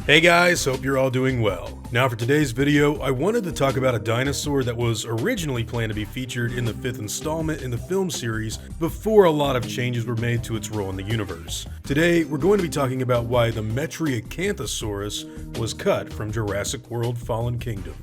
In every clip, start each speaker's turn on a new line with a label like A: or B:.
A: Hey guys, hope you're all doing well. Now for today's video, I wanted to talk about a dinosaur that was originally planned to be featured in the 5th installment in the film series before a lot of changes were made to its role in the universe. Today, we're going to be talking about why the Metriacanthosaurus was cut from Jurassic World Fallen Kingdom.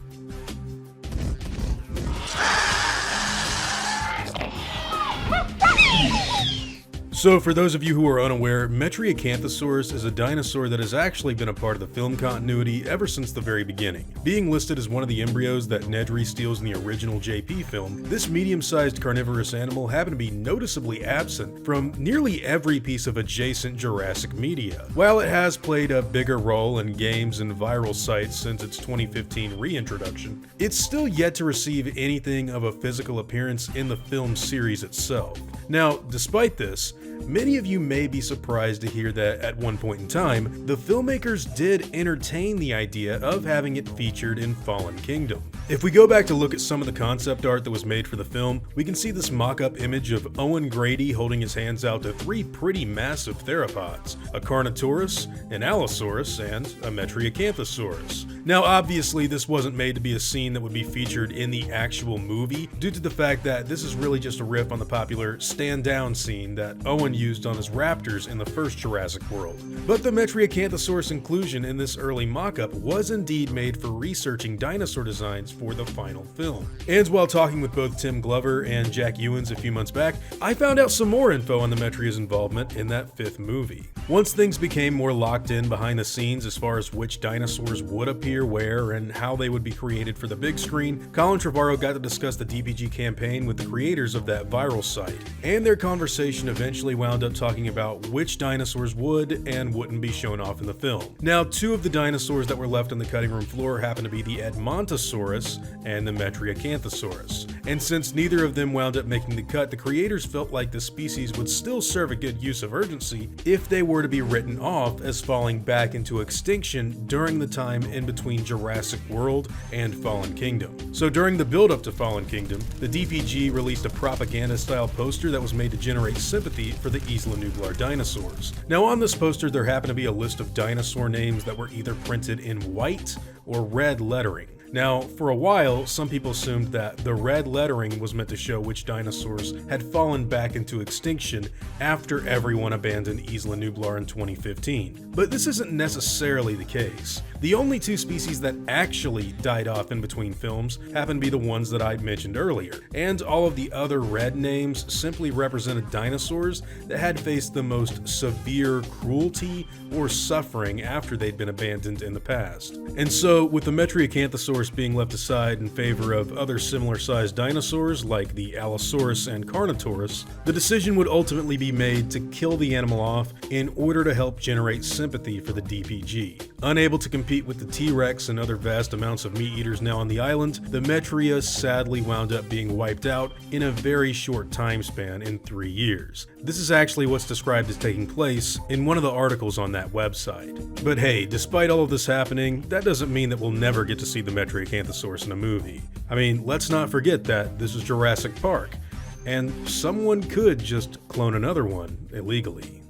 A: So for those of you who are unaware, Metriacanthosaurus is a dinosaur that has actually been a part of the film continuity ever since the very beginning. Being listed as one of the embryos that Nedry steals in the original JP film, this medium-sized carnivorous animal happened to be noticeably absent from nearly every piece of adjacent Jurassic media. While it has played a bigger role in games and viral sites since its 2015 reintroduction, it's still yet to receive anything of a physical appearance in the film series itself. Now, despite this, many of you may be surprised to hear that at one point in time, the filmmakers did entertain the idea of having it featured in Fallen Kingdom. If we go back to look at some of the concept art that was made for the film, we can see this mock-up image of Owen Grady holding his hands out to three pretty massive theropods, a Carnotaurus, an Allosaurus, and a Metriacanthosaurus. Now obviously this wasn't made to be a scene that would be featured in the actual movie, due to the fact that this is really just a riff on the popular stand down scene that Owen used on his raptors in the first Jurassic World. But the Metriacanthosaurus inclusion in this early mock-up was indeed made for researching dinosaur designs for the final film. And while talking with both Tim Glover and Jack Ewens a few months back, I found out some more info on the Metria's involvement in that 5th movie. Once things became more locked in behind the scenes as far as which dinosaurs would appear where and how they would be created for the big screen, Colin Trevorrow got to discuss the DPG campaign with the creators of that viral site, and their conversation eventually wound up talking about which dinosaurs would and wouldn't be shown off in the film. Now, two of the dinosaurs that were left on the cutting room floor happen to be the Edmontosaurus and the Metriacanthosaurus. And since neither of them wound up making the cut, the creators felt like the species would still serve a good use of urgency if they were to be written off as falling back into extinction during the time in between Jurassic World and Fallen Kingdom. So during the build-up to Fallen Kingdom, the DPG released a propaganda-style poster that was made to generate sympathy for the Isla Nublar dinosaurs. Now on this poster there happened to be a list of dinosaur names that were either printed in white or red lettering. Now, for a while, some people assumed that the red lettering was meant to show which dinosaurs had fallen back into extinction after everyone abandoned Isla Nublar in 2015. But this isn't necessarily the case. The only two species that actually died off in between films happen to be the ones that I mentioned earlier, and all of the other red names simply represented dinosaurs that had faced the most severe cruelty or suffering after they'd been abandoned in the past. And so, with the Metriacanthosaurus being left aside in favor of other similar-sized dinosaurs like the Allosaurus and Carnotaurus, the decision would ultimately be made to kill the animal off in order to help generate sympathy for the DPG. Unable to compete with the T.rex and other vast amounts of meat-eaters now on the island, the Metria sadly wound up being wiped out in a very short time span in 3 years. This is actually what's described as taking place in one of the articles on that website. But hey, despite all of this happening, that doesn't mean that we'll never get to see the Metriacanthosaurus in a movie. I mean, let's not forget that this is Jurassic Park, and someone could just clone another one illegally.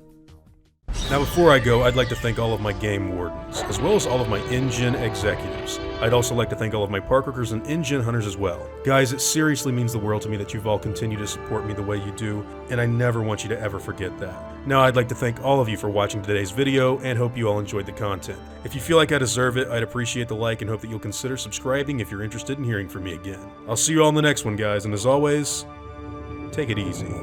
A: Now before I go, I'd like to thank all of my game wardens, as well as all of my InGen executives. I'd also like to thank all of my park workers and InGen hunters as well. Guys, it seriously means the world to me that you've all continued to support me the way you do, and I never want you to ever forget that. Now I'd like to thank all of you for watching today's video, and hope you all enjoyed the content. If you feel like I deserve it, I'd appreciate the like and hope that you'll consider subscribing if you're interested in hearing from me again. I'll see you all in the next one, guys, and as always, take it easy.